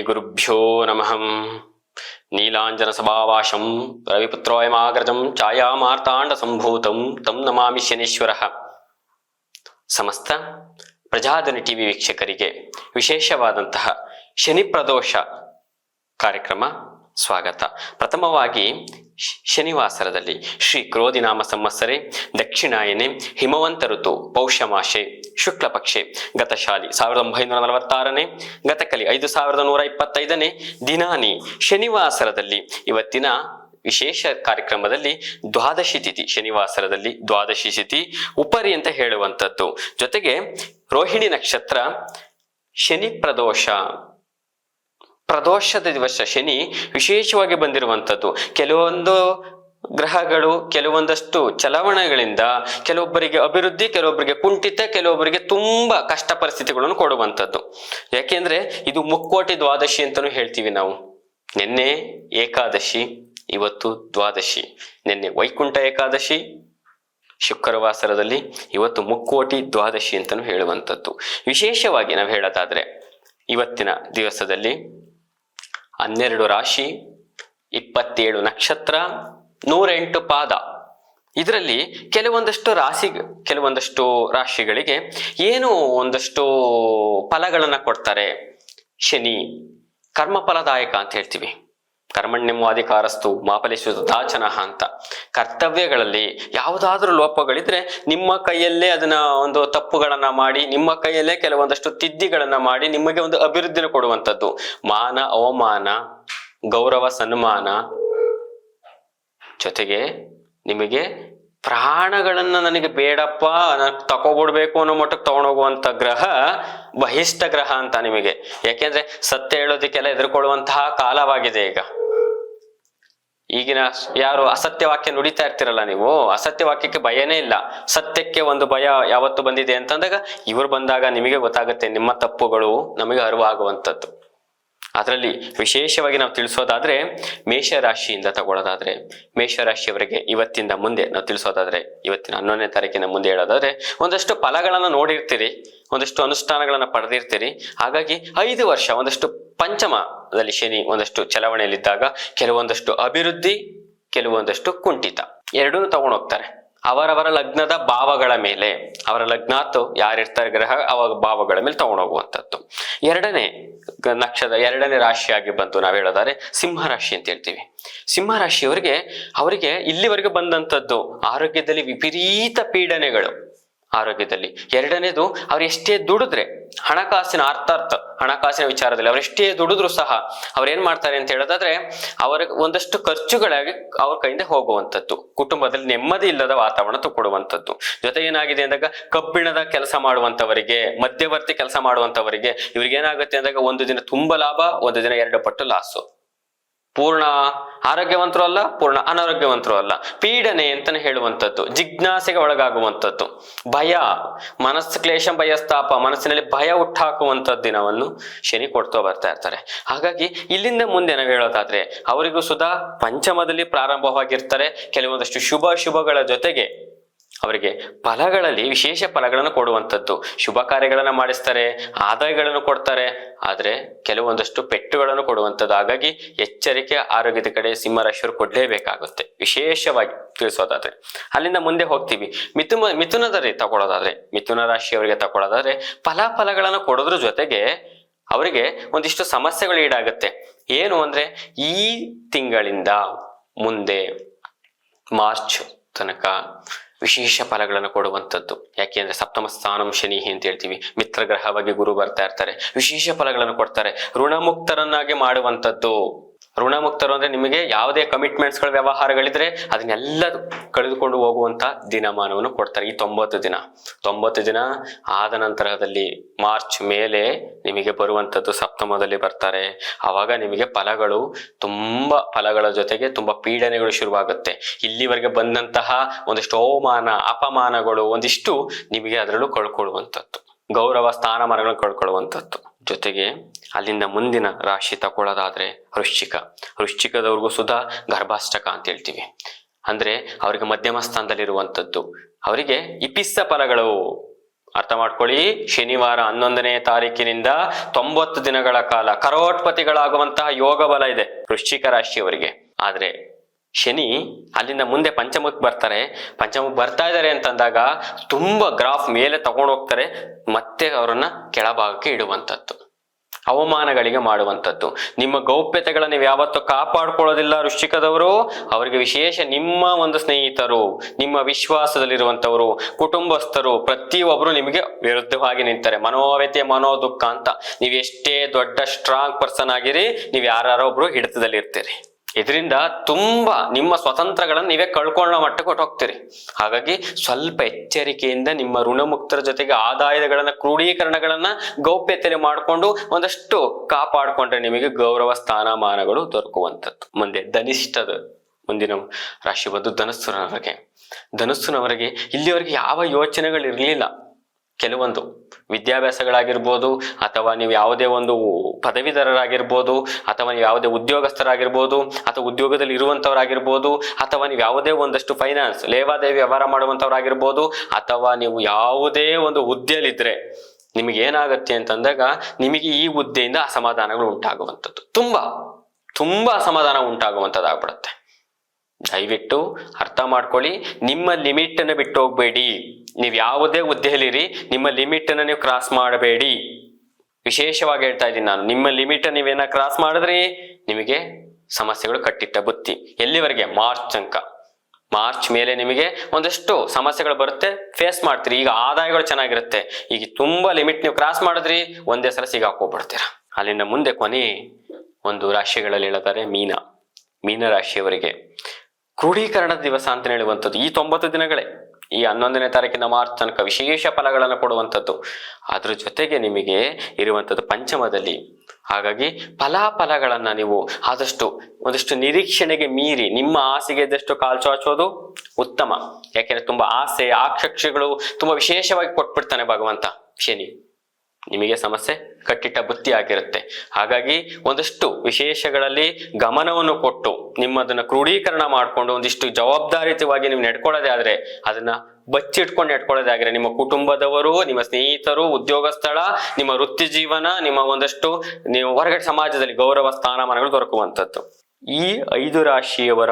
ಗುರುಭ್ಯೋ ನಮಃ. ನೀಲಾಂಜನ ಸಭಾವಾಶಂ ರವಿಪುತ್ರೋಯಮಾಗ್ರಜಂ ಛಾಯಾಮಾರ್ತಾಂಡ ಸಂಭೂತಂ ತಂ ನಮಾಮಿ ಶನೀಶ್ವರಃ. ಸಮಸ್ತ ಪ್ರಜಾಧ್ವನಿ ಟಿವಿ ವೀಕ್ಷಕರಿಗೆ ವಿಶೇಷವಾದಂತಹ ಶನಿ ಪ್ರದೋಷ ಕಾರ್ಯಕ್ರಮ ಸ್ವಾಗತ. ಪ್ರಥಮವಾಗಿ ಶನಿವಾಸರದಲ್ಲಿ ಶ್ರೀ ಕ್ರೋಧಿನಾಮ ಸಂವತ್ಸರೆ ದಕ್ಷಿಣಾಯನೆ ಹಿಮವಂತ ಋತು ಪೌಷಮಾಶೆ ಶುಕ್ಲ ಪಕ್ಷೆ ಗತಶಾಲಿ 1946ನೇ ಗತಕಲಿ 5125ನೇ ದಿನಾನಿ ಶನಿವಾಸರದಲ್ಲಿ ಇವತ್ತಿನ ವಿಶೇಷ ಕಾರ್ಯಕ್ರಮದಲ್ಲಿ ದ್ವಾದಶಿ ತಿಥಿ, ಶನಿವಾಸರದಲ್ಲಿ ದ್ವಾದಶಿ ತಿಥಿ ಉಪರಿ ಅಂತ ಹೇಳುವಂಥದ್ದು. ಜೊತೆಗೆ ರೋಹಿಣಿ ನಕ್ಷತ್ರ, ಶನಿ ಪ್ರದೋಷದ ದಿವಸ ಶನಿ ವಿಶೇಷವಾಗಿ ಬಂದಿರುವಂಥದ್ದು. ಕೆಲವೊಂದು ಗ್ರಹಗಳು ಕೆಲವೊಂದಷ್ಟು ಚಲಾವಣೆಗಳಿಂದ ಕೆಲವೊಬ್ಬರಿಗೆ ಅಭಿವೃದ್ಧಿ, ಕೆಲವೊಬ್ಬರಿಗೆ ಕುಂಠಿತ, ಕೆಲವೊಬ್ಬರಿಗೆ ತುಂಬಾ ಕಷ್ಟ ಪರಿಸ್ಥಿತಿಗಳನ್ನು ಕೊಡುವಂಥದ್ದು. ಯಾಕೆಂದ್ರೆ ಇದು ಮುಕ್ಕೋಟಿ ದ್ವಾದಶಿ ಅಂತಾನೂ ಹೇಳ್ತೀವಿ ನಾವು. ನಿನ್ನೆ ಏಕಾದಶಿ, ಇವತ್ತು ದ್ವಾದಶಿ. ನಿನ್ನೆ ವೈಕುಂಠ ಏಕಾದಶಿ, ಶುಕ್ರವಾಸರದಲ್ಲಿ ಇವತ್ತು ಮುಕ್ಕೋಟಿ ದ್ವಾದಶಿ ಅಂತಾನೂ ಹೇಳುವಂಥದ್ದು. ವಿಶೇಷವಾಗಿ ನಾವು ಹೇಳೋದಾದ್ರೆ ಇವತ್ತಿನ ದಿವಸದಲ್ಲಿ 12 ರಾಶಿ, 27 ನಕ್ಷತ್ರ, 108 ಪಾದ. ಇದರಲ್ಲಿ ಕೆಲವೊಂದಷ್ಟು ರಾಶಿಗಳಿಗೆ ಏನು ಒಂದಷ್ಟು ಫಲಗಳನ್ನ ಕೊಡ್ತಾರೆ. ಶನಿ ಕರ್ಮಫಲದಾಯಕ ಅಂತ ಹೇಳ್ತೀವಿ. ಕರ್ಮಣ್ಯವಾಧಿಕಾರಸ್ತು ಮಾಫಲೇಶು ದಾಚನಃ ಅಂತ. ಕರ್ತವ್ಯಗಳಲ್ಲಿ ಯಾವುದಾದ್ರೂ ಲೋಪಗಳಿದ್ರೆ ನಿಮ್ಮ ಕೈಯಲ್ಲೇ ಅದನ್ನ ಒಂದು ತಪ್ಪುಗಳನ್ನ ಮಾಡಿ, ನಿಮ್ಮ ಕೈಯಲ್ಲೇ ಕೆಲವೊಂದಷ್ಟು ತಿದ್ದಿಗಳನ್ನ ಮಾಡಿ ನಿಮಗೆ ಒಂದು ಅಭಿವೃದ್ಧಿನ ಕೊಡುವಂಥದ್ದು. ಮಾನ ಅವಮಾನ, ಗೌರವ ಸನ್ಮಾನ, ಜೊತೆಗೆ ನಿಮಗೆ ಪ್ರಾಣಗಳನ್ನ ನನಗೆ ಬೇಡಪ್ಪ ತಗೋಬಿಡ್ಬೇಕು ಅನ್ನೋ ಮಟ್ಟಕ್ಕೆ ತಗೊಂಡೋಗುವಂತ ಗ್ರಹ ಬಹಿಷ್ಠ ಗ್ರಹ ಅಂತ ನಿಮಗೆ. ಯಾಕೆಂದ್ರೆ ಸತ್ಯ ಹೇಳೋದಕ್ಕೆಲ್ಲ ಎದುರ್ಕೊಳ್ಳುವಂತಹ ಕಾಲವಾಗಿದೆ ಈಗ. ಈಗಿನ ಯಾರು ಅಸತ್ಯ ವಾಕ್ಯ ನುಡಿತಾ ಇರ್ತಿರಲ್ಲ ನೀವು, ಅಸತ್ಯ ವಾಕ್ಯಕ್ಕೆ ಭಯನೇ ಇಲ್ಲ. ಸತ್ಯಕ್ಕೆ ಒಂದು ಭಯ ಯಾವತ್ತು ಬಂದಿದೆ ಅಂತಂದಾಗ ಇವರು ಬಂದಾಗ ನಿಮಗೆ ಗೊತ್ತಾಗುತ್ತೆ ನಿಮ್ಮ ತಪ್ಪುಗಳು ನಮಗೆ ಅರಿವಾಗುವಂಥದ್ದು. ಅದರಲ್ಲಿ ವಿಶೇಷವಾಗಿ ನಾವು ತಿಳಿಸೋದಾದ್ರೆ ಮೇಷರಾಶಿಯಿಂದ ತಗೊಳ್ಳೋದಾದ್ರೆ, ಮೇಷರಾಶಿಯವರಿಗೆ ಇವತ್ತಿಂದ ಮುಂದೆ ನಾವು ತಿಳಿಸೋದಾದ್ರೆ, ಇವತ್ತಿನ 11ನೇ ತಾರೀಕಿನ ಮುಂದೆ ಹೇಳೋದಾದ್ರೆ ಒಂದಷ್ಟು ಫಲಗಳನ್ನ ನೋಡಿರ್ತೀರಿ, ಒಂದಷ್ಟು ಅನುಷ್ಠಾನಗಳನ್ನ ಪಡೆದಿರ್ತೀರಿ. ಹಾಗಾಗಿ 5 ವರ್ಷ ಒಂದಷ್ಟು ಪಂಚಮದಲ್ಲಿ ಶನಿ ಒಂದಷ್ಟು ಚಲಾವಣೆಯಲ್ಲಿದ್ದಾಗ ಕೆಲವೊಂದಷ್ಟು ಅಭಿವೃದ್ಧಿ, ಕೆಲವೊಂದಷ್ಟು ಕುಂಠಿತ ಎರಡೂ ತಗೊಂಡೋಗ್ತಾರೆ ಅವರವರ ಲಗ್ನದ ಭಾವಗಳ ಮೇಲೆ. ಅವರ ಲಗ್ನಾತ್ ಯಾರಿರ್ತಾರೆ ಗ್ರಹ ಅವರ ಭಾವಗಳ ಮೇಲೆ ತಗೊಂಡೋಗುವಂಥದ್ದು. 2ನೇ ನಕ್ಷತ್ರ 2ನೇ ರಾಶಿಯಾಗಿ ಬಂತು ನಾವು ಹೇಳೋದಾದ್ರೆ ಸಿಂಹರಾಶಿ ಅಂತ ಹೇಳ್ತೀವಿ. ಅವರಿಗೆ ಇಲ್ಲಿವರೆಗೆ ಬಂದಂಥದ್ದು ಆರೋಗ್ಯದಲ್ಲಿ ವಿಪರೀತ ಪೀಡನೆಗಳು. ಆರೋಗ್ಯದಲ್ಲಿ 2ನೇದು ಅವ್ರು ಎಷ್ಟೇ ದುಡಿದ್ರೆ ಹಣಕಾಸಿನ ವಿಚಾರದಲ್ಲಿ ಅವರೆಷ್ಟೇ ದುಡಿದ್ರು ಸಹ ಅವ್ರೇನ್ ಮಾಡ್ತಾರೆ ಅಂತ ಹೇಳೋದಾದ್ರೆ ಅವ್ರಿಗೆ ಒಂದಷ್ಟು ಖರ್ಚುಗಳಾಗಿ ಅವ್ರ ಕೈಯಿಂದ ಹೋಗುವಂಥದ್ದು. ಕುಟುಂಬದಲ್ಲಿ ನೆಮ್ಮದಿ ಇಲ್ಲದ ವಾತಾವರಣ ಕೊಡುವಂಥದ್ದು. ಜೊತೆಗೆ ಏನಾಗಿದೆ ಅಂದಾಗ ಕಬ್ಬಿಣದ ಕೆಲಸ ಮಾಡುವಂತವರಿಗೆ, ಮಧ್ಯವರ್ತಿ ಕೆಲಸ ಮಾಡುವಂತವರಿಗೆ ಇವ್ರಿಗೇನಾಗುತ್ತೆ ಅಂದಾಗ ಒಂದು ದಿನ ತುಂಬಾ ಲಾಭ, ಒಂದು ದಿನ 2 ಪಟ್ಟು ಲಾಸು. ಪೂರ್ಣ ಆರೋಗ್ಯವಂತರು ಅಲ್ಲ, ಪೂರ್ಣ ಅನಾರೋಗ್ಯವಂತರು ಅಲ್ಲ. ಪೀಡನೆ ಅಂತಾನೆ ಹೇಳುವಂಥದ್ದು, ಜಿಜ್ಞಾಸೆಗೆ ಒಳಗಾಗುವಂಥದ್ದು, ಭಯ, ಮನಸ್ಸು ಕ್ಲೇಶ ಭಯಸ್ತಾಪ, ಮನಸ್ಸಿನಲ್ಲಿ ಭಯ ಹುಟ್ಟಾಕುವಂಥದ್ದು ದಿನವನ್ನು ಶನಿ ಕೊಡ್ತಾ ಬರ್ತಾ ಇರ್ತಾರೆ. ಹಾಗಾಗಿ ಇಲ್ಲಿಂದ ಮುಂದೆ ನಾವು ಹೇಳೋದಾದ್ರೆ ಅವರಿಗೂ ಸುಧಾ ಪಂಚಮದಲ್ಲಿ ಪ್ರಾರಂಭವಾಗಿರ್ತಾರೆ. ಕೆಲವೊಂದಷ್ಟು ಶುಭಗಳ ಜೊತೆಗೆ ಅವರಿಗೆ ಫಲಗಳಲ್ಲಿ ವಿಶೇಷ ಫಲಗಳನ್ನು ಕೊಡುವಂಥದ್ದು. ಶುಭ ಕಾರ್ಯಗಳನ್ನ ಮಾಡಿಸ್ತಾರೆ, ಆದಾಯಗಳನ್ನು ಕೊಡ್ತಾರೆ, ಆದ್ರೆ ಕೆಲವೊಂದಷ್ಟು ಪೆಟ್ಟುಗಳನ್ನು ಕೊಡುವಂಥದ್ದು. ಹಾಗಾಗಿ ಎಚ್ಚರಿಕೆ ಆರೋಗ್ಯದ ಕಡೆ ಸಿಂಹರಾಶಿಯವರು ಕೊಡ್ಲೇಬೇಕಾಗುತ್ತೆ. ವಿಶೇಷವಾಗಿ ತಿಳಿಸೋದಾದ್ರೆ ಅಲ್ಲಿಂದ ಮುಂದೆ ಹೋಗ್ತೀವಿ. ಮಿಥುನದಲ್ಲಿ ತಗೊಳ್ಳೋದಾದ್ರೆ, ಮಿಥುನ ರಾಶಿಯವರಿಗೆ ತಗೊಳ್ಳೋದಾದ್ರೆ ಫಲಗಳನ್ನು ಕೊಡೋದ್ರ ಜೊತೆಗೆ ಅವರಿಗೆ ಒಂದಿಷ್ಟು ಸಮಸ್ಯೆಗಳು ಈಡಾಗುತ್ತೆ. ಏನು ಅಂದ್ರೆ ಈ ತಿಂಗಳಿಂದ ಮುಂದೆ ಮಾರ್ಚ್ ತನಕ ವಿಶೇಷ ಫಲಗಳನ್ನು ಕೊಡುವಂಥದ್ದು. ಯಾಕೆಂದ್ರೆ ಸಪ್ತಮ ಸ್ಥಾನಂ ಶನಿ ಅಂತ ಹೇಳ್ತೀವಿ. ಮಿತ್ರ ಗ್ರಹವಾಗಿ ಗುರು ಬರ್ತಾ ಇರ್ತಾರೆ, ವಿಶೇಷ ಫಲಗಳನ್ನು ಕೊಡ್ತಾರೆ. ಋಣಮುಕ್ತರನ್ನಾಗಿ ಮಾಡುವಂಥದ್ದು. ಋಣಮುಕ್ತರು ಅಂದ್ರೆ ನಿಮಗೆ ಯಾವುದೇ ಕಮಿಟ್ಮೆಂಟ್ಸ್ಗಳ ವ್ಯವಹಾರಗಳಿದ್ರೆ ಅದನ್ನೆಲ್ಲ ಕಳೆದುಕೊಂಡು ಹೋಗುವಂತ ದಿನಮಾನವನ್ನು ಕೊಡ್ತಾರೆ. ಈ 90 ದಿನ ಆದ ನಂತರದಲ್ಲಿ ಮಾರ್ಚ್ ಮೇಲೆ ನಿಮಗೆ ಬರುವಂಥದ್ದು ಸಪ್ತಮದಲ್ಲಿ ಬರ್ತಾರೆ. ಆವಾಗ ನಿಮಗೆ ತುಂಬಾ ಫಲಗಳ ಜೊತೆಗೆ ತುಂಬಾ ಪೀಡನೆಗಳು ಶುರುವಾಗುತ್ತೆ. ಇಲ್ಲಿವರೆಗೆ ಬಂದಂತಹ ಒಂದಿಷ್ಟು ಅವಮಾನ ಅಪಮಾನಗಳು ಒಂದಿಷ್ಟು ನಿಮಗೆ ಅದರಲ್ಲೂ ಕಳ್ಕೊಳ್ಳುವಂಥದ್ದು, ಗೌರವ ಸ್ಥಾನಮಾನಗಳನ್ನು ಕಳ್ಕೊಳ್ಳುವಂಥದ್ದು. ಜೊತೆಗೆ ಅಲ್ಲಿಂದ ಮುಂದಿನ ರಾಶಿ ತಗೊಳ್ಳೋದಾದ್ರೆ ವೃಶ್ಚಿಕದವ್ರಿಗೂ ಸುಧಾ ಗರ್ಭಾಷ್ಟಕ ಅಂತ ಹೇಳ್ತೀವಿ. ಅಂದ್ರೆ ಅವರಿಗೆ ಮಧ್ಯಮ ಸ್ಥಾನದಲ್ಲಿರುವಂಥದ್ದು. ಅವರಿಗೆ ಇಪಿಸ್ಸ ಫಲಗಳು ಅರ್ಥ ಮಾಡ್ಕೊಳ್ಳಿ, ಶನಿವಾರ 11ನೇ ತಾರೀಕಿನಿಂದ 90 ದಿನಗಳ ಕಾಲ ಕರೋಡ್ಪತಿಗಳಾಗುವಂತಹ ಯೋಗ ಬಲ ಇದೆ ವೃಶ್ಚಿಕ ರಾಶಿಯವರಿಗೆ. ಆದ್ರೆ ಶನಿ ಅಲ್ಲಿಂದ ಮುಂದೆ ಪಂಚಮಕ್ಕೆ ಬರ್ತಾರೆ. ಪಂಚಮಕ್ಕೆ ಬರ್ತಾ ಇದ್ದಾರೆ ಅಂತಂದಾಗ ತುಂಬಾ ಗ್ರಾಫ್ ಮೇಲೆ ತಗೊಂಡು ಹೋಗ್ತಾರೆ, ಮತ್ತೆ ಅವರನ್ನ ಕೆಳಭಾಗಕ್ಕೆ ಇಡುವಂಥದ್ದು, ಅವಮಾನಗಳಿಗೆ ಮಾಡುವಂಥದ್ದು. ನಿಮ್ಮ ಗೌಪ್ಯತೆಗಳನ್ನ ನೀವು ಯಾವತ್ತೂ ಕಾಪಾಡ್ಕೊಳ್ಳೋದಿಲ್ಲ ವೃಶ್ಚಿಕದವರು. ಅವರಿಗೆ ವಿಶೇಷ ನಿಮ್ಮ ಒಂದು ಸ್ನೇಹಿತರು, ನಿಮ್ಮ ವಿಶ್ವಾಸದಲ್ಲಿರುವಂಥವರು, ಕುಟುಂಬಸ್ಥರು ಪ್ರತಿಯೊಬ್ಬರು ನಿಮಗೆ ವಿರುದ್ಧವಾಗಿ ನಿಂತಾರೆ. ಮನೋವ್ಯತೆ ಮನೋದುಃಖ ಅಂತ. ನೀವು ಎಷ್ಟೇ ದೊಡ್ಡ ಸ್ಟ್ರಾಂಗ್ ಪರ್ಸನ್ ಆಗಿರಿ, ನೀವು ಯಾರೋ ಒಬ್ರು ಹಿಡಿತದಲ್ಲಿ ಇರ್ತೀರಿ. ಇದರಿಂದ ತುಂಬಾ ನಿಮ್ಮ ಸ್ವತಂತ್ರಗಳನ್ನ ನೀವೇ ಕಳ್ಕೊಳ್ಳೋ ಮಟ್ಟಕ್ಕೆ ಹೊಟ್ಟೋಗ್ತೀರಿ. ಹಾಗಾಗಿ ಸ್ವಲ್ಪ ಎಚ್ಚರಿಕೆಯಿಂದ ನಿಮ್ಮ ಋಣಮುಕ್ತರ ಜೊತೆಗೆ ಆದಾಯಗಳನ್ನ ಕ್ರೋಢೀಕರಣಗಳನ್ನ ಗೌಪ್ಯತೆಯಲ್ಲಿ ಮಾಡಿಕೊಂಡು ಒಂದಷ್ಟು ಕಾಪಾಡಿಕೊಂಡ್ರೆ ನಿಮಗೆ ಗೌರವ ಸ್ಥಾನಮಾನಗಳು ದೊರಕುವಂಥದ್ದು. ಮುಂದೆ ಧನಿಷ್ಠದ ಮುಂದಿನ ರಾಶಿ ಬಂದು ಧನುಸ್ಸಿನವರಿಗೆ ಇಲ್ಲಿವರೆಗೆ ಯಾವ ಯೋಚನೆಗಳು ಇರಲಿಲ್ಲ. ಕೆಲವೊಂದು ವಿದ್ಯಾಭ್ಯಾಸಗಳಾಗಿರ್ಬೋದು, ಅಥವಾ ನೀವು ಯಾವುದೇ ಒಂದು ಪದವೀಧರರಾಗಿರ್ಬೋದು, ಅಥವಾ ನೀವು ಯಾವುದೇ ಉದ್ಯೋಗಸ್ಥರಾಗಿರ್ಬೋದು, ಅಥವಾ ಉದ್ಯೋಗದಲ್ಲಿ ಇರುವಂತವರಾಗಿರ್ಬೋದು, ಅಥವಾ ನೀವು ಯಾವುದೇ ಒಂದಷ್ಟು ಫೈನಾನ್ಸ್ ಲೇವಾದೇವಿ ವ್ಯವಹಾರ ಮಾಡುವಂತವರಾಗಿರ್ಬೋದು, ಅಥವಾ ನೀವು ಯಾವುದೇ ಒಂದು ಹುದ್ದೆಯಲ್ಲಿದ್ರೆ ನಿಮಗೆ ಏನಾಗತ್ತೆ ಅಂತಂದಾಗ ನಿಮಗೆ ಈ ಹುದ್ದೆಯಿಂದ ಅಸಮಾಧಾನಗಳು ಉಂಟಾಗುವಂಥದ್ದು, ತುಂಬಾ ಅಸಮಾಧಾನ ಉಂಟಾಗುವಂಥದ್ದಾಗ್ಬಿಡುತ್ತೆ. ದಯವಿಟ್ಟು ಅರ್ಥ ಮಾಡ್ಕೊಳ್ಳಿ, ನಿಮ್ಮ ಲಿಮಿಟ್ ಅನ್ನು ಬಿಟ್ಟು ಹೋಗ್ಬೇಡಿ. ನೀವು ಯಾವುದೇ ಹುದ್ದೆಯಲ್ಲಿರಿ, ನಿಮ್ಮ ಲಿಮಿಟ್ ಅನ್ನು ನೀವು ಕ್ರಾಸ್ ಮಾಡಬೇಡಿ. ವಿಶೇಷವಾಗಿ ಹೇಳ್ತಾ ಇದ್ದೀನಿ ನಾನು, ನಿಮ್ಮ ಲಿಮಿಟ್ ನೀವೇನ ಕ್ರಾಸ್ ಮಾಡಿದ್ರಿ ನಿಮಗೆ ಸಮಸ್ಯೆಗಳು ಕಟ್ಟಿಟ್ಟ ಬುತ್ತಿ. ಎಲ್ಲಿವರೆಗೆ? ಮಾರ್ಚ್ ತನಕ. ಮಾರ್ಚ್ ಮೇಲೆ ನಿಮಗೆ ಒಂದಷ್ಟು ಸಮಸ್ಯೆಗಳು ಬರುತ್ತೆ, ಫೇಸ್ ಮಾಡ್ತೀರಿ. ಈಗ ಆದಾಯಗಳು ಚೆನ್ನಾಗಿರುತ್ತೆ. ಈಗ ತುಂಬಾ ಲಿಮಿಟ್ ನೀವು ಕ್ರಾಸ್ ಮಾಡಿದ್ರಿ, ಒಂದೇ ಸಲ ಸಿಗಾಕೋಗ್ಬಿಡ್ತೀರ. ಅಲ್ಲಿಂದ ಮುಂದೆ ಕೊನೆ ಒಂದು ರಾಶಿಗಳಲ್ಲಿ ಹೇಳ್ತಾರೆ ಮೀನ ರಾಶಿಯವರಿಗೆ ಕ್ರೋಢೀಕರಣದ ದಿವಸ ಅಂತ ಹೇಳುವಂಥದ್ದು. ಈ 90 ದಿನಗಳೇ, ಈ 11ನೇ ತಾರೀಕಿನ ಮಾರ್ಚ್ ತನಕ ವಿಶೇಷ ಫಲಗಳನ್ನು ಕೊಡುವಂಥದ್ದು. ಅದ್ರ ಜೊತೆಗೆ ನಿಮಗೆ ಇರುವಂಥದ್ದು ಪಂಚಮದಲ್ಲಿ. ಹಾಗಾಗಿ ಫಲಾಫಲಗಳನ್ನ ನೀವು ಆದಷ್ಟು ಒಂದಷ್ಟು ನಿರೀಕ್ಷಣೆಗೆ ಮೀರಿ ನಿಮ್ಮ ಆಸೆಗೆ ಇದ್ದಷ್ಟು ಕಾಲ್ಚಾಚೋದು ಉತ್ತಮ. ಯಾಕೆಂದ್ರೆ ತುಂಬಾ ಆಸೆ ಆಕಾಂಕ್ಷೆಗಳು ತುಂಬಾ ವಿಶೇಷವಾಗಿ ಕೊಟ್ಬಿಡ್ತಾನೆ ಭಗವಂತ ಶನಿ. ನಿಮಗೆ ಸಮಸ್ಯೆ ಕಟ್ಟಿಟ್ಟ ಬುತ್ತಿ ಆಗಿರುತ್ತೆ. ಹಾಗಾಗಿ ಒಂದಷ್ಟು ವಿಶೇಷಗಳಲ್ಲಿ ಗಮನವನ್ನು ಕೊಟ್ಟು ನಿಮ್ಮದನ್ನ ಕ್ರೋಢೀಕರಣ ಮಾಡಿಕೊಂಡು ಒಂದಿಷ್ಟು ಜವಾಬ್ದಾರಿಯುತವಾಗಿ ನೀವು ನಡ್ಕೊಳ್ಳೋದೇ ಆದ್ರೆ, ಅದನ್ನ ಬಚ್ಚಿಟ್ಕೊಂಡು ನಡ್ಕೊಳ್ಳೋದೇ ಆಗಿದ್ರೆ, ನಿಮ್ಮ ಕುಟುಂಬದವರು, ನಿಮ್ಮ ಸ್ನೇಹಿತರು, ಉದ್ಯೋಗ ಸ್ಥಳ, ನಿಮ್ಮ ವೃತ್ತಿ ಜೀವನ, ನಿಮ್ಮ ಒಂದಷ್ಟು ನೀವು ಹೊರಗಡೆ ಸಮಾಜದಲ್ಲಿ ಗೌರವ ಸ್ಥಾನಮಾನಗಳು ದೊರಕುವಂಥದ್ದು. ಈ 5 ರಾಶಿಯವರ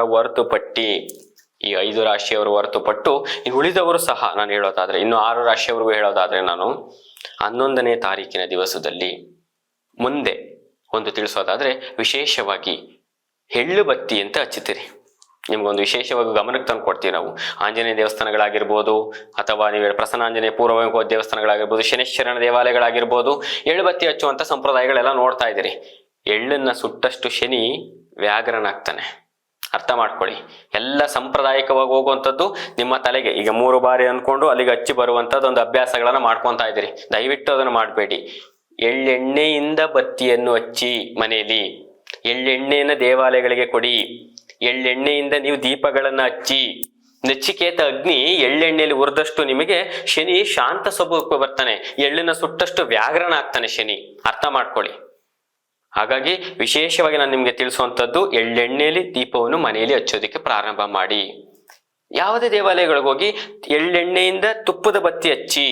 ಹೊರತುಪಟ್ಟು ಇನ್ನು ಉಳಿದವರು ಸಹ ನಾನು ಹೇಳೋದಾದ್ರೆ, ಇನ್ನು 6 ರಾಶಿಯವರೆಗೂ ಹೇಳೋದಾದ್ರೆ, ನಾನು 11ನೇ ತಾರೀಕಿನ ದಿವಸದಲ್ಲಿ ಮುಂದೆ ಒಂದು ತಿಳಿಸೋದಾದ್ರೆ, ವಿಶೇಷವಾಗಿ ಎಳ್ಳು ಬತ್ತಿ ಅಂತ ಹಚ್ಚುತ್ತೀರಿ. ನಿಮ್ಗೊಂದು ವಿಶೇಷವಾಗಿ ಗಮನಕ್ಕೆ ತಂದು ಕೊಡ್ತೀವಿ ನಾವು. ಆಂಜನೇಯ ದೇವಸ್ಥಾನಗಳಾಗಿರ್ಬೋದು, ಅಥವಾ ನೀವು ಪ್ರಸನ್ನ ಆಂಜನೇಯ ಪೂರ್ವ ದೇವಸ್ಥಾನಗಳಾಗಿರ್ಬೋದು, ಶನೇಶ್ವರನ ದೇವಾಲಯಗಳಾಗಿರ್ಬೋದು, ಎಳ್ಳು ಬತ್ತಿ ಹಚ್ಚುವಂತ ಸಂಪ್ರದಾಯಗಳೆಲ್ಲ ನೋಡ್ತಾ ಇದ್ದೀರಿ. ಎಳ್ಳನ್ನ ಸುಟ್ಟಷ್ಟು ಶನಿ ವ್ಯಾಘ್ರನಾಗ್ತಾನೆ. ಅರ್ಥ ಮಾಡ್ಕೊಳ್ಳಿ. ಎಲ್ಲ ಸಾಂಪ್ರದಾಯಿಕವಾಗಿ ಹೋಗುವಂಥದ್ದು ನಿಮ್ಮ ತಲೆಗೆ ಈಗ 3 ಬಾರಿ ಅನ್ಕೊಂಡು ಅಲ್ಲಿಗೆ ಹಚ್ಚಿ ಬರುವಂಥದ್ದು ಒಂದು ಅಭ್ಯಾಸಗಳನ್ನ ಮಾಡ್ಕೊತಾ ಇದ್ದೀರಿ. ದಯವಿಟ್ಟು ಅದನ್ನು ಮಾಡಬೇಡಿ. ಎಳ್ಳೆಣ್ಣೆಯಿಂದ ಬತ್ತಿಯನ್ನು ಹಚ್ಚಿ ಮನೆಯಲ್ಲಿ, ಎಳ್ಳೆಣ್ಣೆಯನ್ನು ದೇವಾಲಯಗಳಿಗೆ ಕೊಡಿ. ಎಳ್ಳೆಣ್ಣೆಯಿಂದ ನೀವು ದೀಪಗಳನ್ನ ಹಚ್ಚಿ. ನಚಿಕೇತ ಅಗ್ನಿ ಎಳ್ಳೆಣ್ಣೆಯಲ್ಲಿ ಉರಿದಷ್ಟು ನಿಮಗೆ ಶನಿ ಶಾಂತ ಸ್ವಭಾವಕ್ಕೆ ಬರ್ತಾನೆ. ಎಳ್ಳನ್ನ ಸುಟ್ಟಷ್ಟು ವ್ಯಾಘ್ರನಾಗ್ತಾನೆ ಶನಿ. ಅರ್ಥ ಮಾಡ್ಕೊಳ್ಳಿ. ಹಾಗಾಗಿ ವಿಶೇಷವಾಗಿ ನಾನು ನಿಮ್ಗೆ ತಿಳಿಸುವಂಥದ್ದು, ಎಳ್ಳೆಣ್ಣೆಯಲ್ಲಿ ದೀಪವನ್ನು ಮನೆಯಲ್ಲಿ ಹಚ್ಚೋದಕ್ಕೆ ಪ್ರಾರಂಭ ಮಾಡಿ. ಯಾವುದೇ ದೇವಾಲಯಗಳಿಗೆ ಹೋಗಿ ಎಳ್ಳೆಣ್ಣೆಯಿಂದ ತುಪ್ಪದ ಬತ್ತಿ ಹಚ್ಚಿ,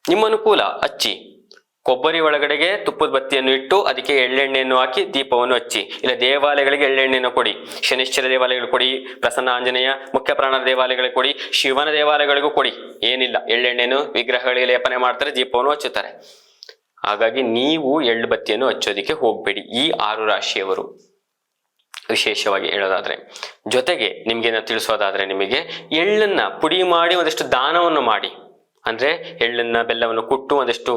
ನಿಮ್ಮ ಅನುಕೂಲ ಹಚ್ಚಿ. ಕೊಬ್ಬರಿ ಒಳಗಡೆಗೆ ತುಪ್ಪದ ಬತ್ತಿಯನ್ನು ಇಟ್ಟು ಅದಕ್ಕೆ ಎಳ್ಳೆಣ್ಣೆಯನ್ನು ಹಾಕಿ ದೀಪವನ್ನು ಹಚ್ಚಿ. ಇಲ್ಲ ದೇವಾಲಯಗಳಿಗೆ ಎಳ್ಳೆಣ್ಣೆಯನ್ನು ಕೊಡಿ. ಶನಿಶ್ಚರ ದೇವಾಲಯಗಳು ಕೊಡಿ, ಪ್ರಸನ್ನ ಆಂಜನೇಯ ಮುಖ್ಯ ಪ್ರಾಣರ ದೇವಾಲಯಗಳಿಗೆ ಕೊಡಿ, ಶಿವನ ದೇವಾಲಯಗಳಿಗೂ ಕೊಡಿ. ಏನಿಲ್ಲ, ಎಳ್ಳೆಣ್ಣೆಯನ್ನು ವಿಗ್ರಹಗಳಿಗೆ ಲೇಪನೆ ಮಾಡ್ತಾರೆ, ದೀಪವನ್ನು ಹಚ್ಚುತ್ತಾರೆ. ಹಾಗಾಗಿ ನೀವು ಎಳ್ಳು ಬತ್ತಿಯನ್ನು ಹಚ್ಚೋದಿಕ್ಕೆ ಹೋಗ್ಬೇಡಿ ಈ 6 ರಾಶಿಯವರು. ವಿಶೇಷವಾಗಿ ಹೇಳೋದಾದ್ರೆ, ಜೊತೆಗೆ ನಿಮ್ಗೆ ತಿಳಿಸೋದಾದ್ರೆ, ನಿಮಗೆ ಎಳ್ಳನ್ನ ಪುಡಿ ಮಾಡಿ ಒಂದಷ್ಟು ದಾನವನ್ನು ಮಾಡಿ. ಅಂದ್ರೆ ಎಳ್ಳನ್ನ ಬೆಲ್ಲವನ್ನು ಕುಟ್ಟು ಒಂದಷ್ಟು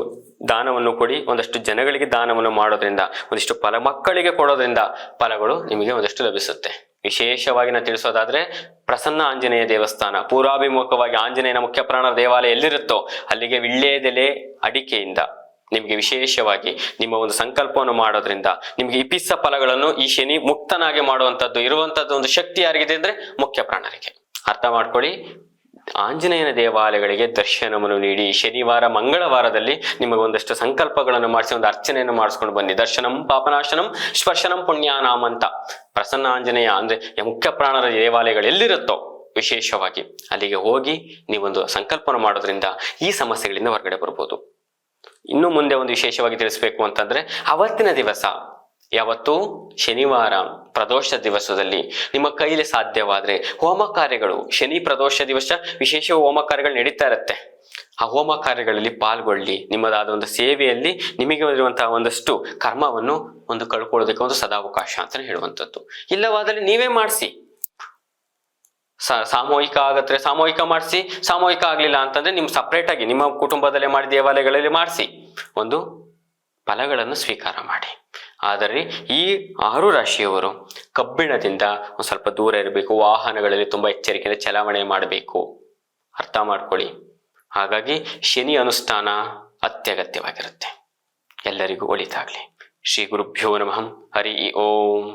ದಾನವನ್ನು ಕೊಡಿ. ಒಂದಷ್ಟು ಜನಗಳಿಗೆ ದಾನವನ್ನು ಮಾಡೋದ್ರಿಂದ, ಒಂದಿಷ್ಟು ಫಲ ಮಕ್ಕಳಿಗೆ ಕೊಡೋದ್ರಿಂದ ಫಲಗಳು ನಿಮಗೆ ಒಂದಷ್ಟು ಲಭಿಸುತ್ತೆ. ವಿಶೇಷವಾಗಿ ನಾನು ತಿಳಿಸೋದಾದ್ರೆ, ಪ್ರಸನ್ನ ಆಂಜನೇಯ ದೇವಸ್ಥಾನ ಪೂರ್ವಾಭಿಮುಖವಾಗಿ ಆಂಜನೇಯನ ಮುಖ್ಯ ಪ್ರಾಣರ ದೇವಾಲಯ ಎಲ್ಲಿರುತ್ತೋ ಅಲ್ಲಿಗೆ ವಿಳ್ಳೆದೆಲೆ ಅಡಿಕೆಯಿಂದ ನಿಮಗೆ ವಿಶೇಷವಾಗಿ ನಿಮ್ಮ ಒಂದು ಸಂಕಲ್ಪವನ್ನು ಮಾಡೋದ್ರಿಂದ ನಿಮ್ಗೆ ಇಪಿಸ್ಸ ಫಲಗಳನ್ನು ಈ ಶನಿ ಮುಕ್ತನಾಗಿ ಮಾಡುವಂಥದ್ದು ಇರುವಂತದ್ದು ಒಂದು ಶಕ್ತಿ ಯಾರಿಗಿದೆ ಅಂದ್ರೆ ಮುಖ್ಯ ಪ್ರಾಣರಿಗೆ. ಅರ್ಥ ಮಾಡ್ಕೊಳ್ಳಿ. ಆಂಜನೇಯನ ದೇವಾಲಯಗಳಿಗೆ ದರ್ಶನವನ್ನು ನೀಡಿ. ಶನಿವಾರ ಮಂಗಳವಾರದಲ್ಲಿ ನಿಮಗೆ ಒಂದಷ್ಟು ಸಂಕಲ್ಪಗಳನ್ನು ಮಾಡಿಸಿ ಒಂದು ಅರ್ಚನೆಯನ್ನು ಮಾಡಿಸ್ಕೊಂಡು ಬನ್ನಿ. ದರ್ಶನಂ ಪಾಪನಾಶನಂ ಸ್ಪರ್ಶನಂ ಪುಣ್ಯಾನಾಮ್ ಅಂತ ಪ್ರಸನ್ನ ಆಂಜನೇಯ ಅಂದ್ರೆ ಮುಖ್ಯ ಪ್ರಾಣರ ದೇವಾಲಯಗಳು ಎಲ್ಲಿರುತ್ತೋ ವಿಶೇಷವಾಗಿ ಅಲ್ಲಿಗೆ ಹೋಗಿ ನೀವೊಂದು ಸಂಕಲ್ಪನ ಮಾಡೋದ್ರಿಂದ ಈ ಸಮಸ್ಯೆಗಳಿಂದ ಹೊರಗಡೆ ಬರ್ಬೋದು. ಇನ್ನು ಮುಂದೆ ಒಂದು ವಿಶೇಷವಾಗಿ ತಿಳಿಸ್ಬೇಕು ಅಂತಂದ್ರೆ, ಅವತ್ತಿನ ದಿವಸ ಯಾವತ್ತು ಶನಿವಾರ ಪ್ರದೋಷ ದಿವಸದಲ್ಲಿ ನಿಮ್ಮ ಕೈಲಿ ಸಾಧ್ಯವಾದ್ರೆ ಹೋಮ ಕಾರ್ಯಗಳು, ಶನಿ ಪ್ರದೋಷ ದಿವಸ ವಿಶೇಷ ಹೋಮ ಕಾರ್ಯಗಳು ನಡೀತಾ ಇರುತ್ತೆ. ಆ ಹೋಮ ಕಾರ್ಯಗಳಲ್ಲಿ ಪಾಲ್ಗೊಳ್ಳಿ. ನಿಮ್ಮದಾದ ಒಂದು ಸೇವೆಯಲ್ಲಿ ನಿಮಗೆ ಇರುವಂತಹ ಒಂದಷ್ಟು ಕರ್ಮವನ್ನು ಒಂದು ಕಳ್ಕೊಳ್ಳೋದಕ್ಕೆ ಒಂದು ಸದಾವಕಾಶ ಅಂತಾನೆ ಹೇಳುವಂಥದ್ದು. ಇಲ್ಲವಾದಲ್ಲಿ ನೀವೇ ಮಾಡಿಸಿ. ಸಾಮೂಹಿಕ ಆಗತ್ತೆ ಸಾಮೂಹಿಕ ಮಾಡಿಸಿ, ಸಾಮೂಹಿಕ ಆಗ್ಲಿಲ್ಲ ಅಂತಂದ್ರೆ ನಿಮ್ ಸಪ್ರೇಟ್ ಆಗಿ ನಿಮ್ಮ ಕುಟುಂಬದಲ್ಲೇ ಮಾಡಿ ದೇವಾಲಯಗಳಲ್ಲಿ ಮಾಡಿಸಿ ಒಂದು ಫಲಗಳನ್ನು ಸ್ವೀಕಾರ ಮಾಡಿ. ಆದರೆ ಈ 6 ರಾಶಿಯವರು ಕಬ್ಬಿಣದಿಂದ ಒಂದು ಸ್ವಲ್ಪ ದೂರ ಇರಬೇಕು. ವಾಹನಗಳಲ್ಲಿ ತುಂಬಾ ಎಚ್ಚರಿಕೆಯಿಂದ ಚಲಾವಣೆ ಮಾಡಬೇಕು, ಅರ್ಥ ಮಾಡ್ಕೊಳ್ಳಿ. ಹಾಗಾಗಿ ಶನಿ ಅನುಷ್ಠಾನ ಅತ್ಯಗತ್ಯವಾಗಿರುತ್ತೆ. ಎಲ್ಲರಿಗೂ ಒಳಿತಾಗ್ಲಿ. ಶ್ರೀ ಗುರುಭ್ಯೋ ನಮಃ. ಹರಿ ಓಂ.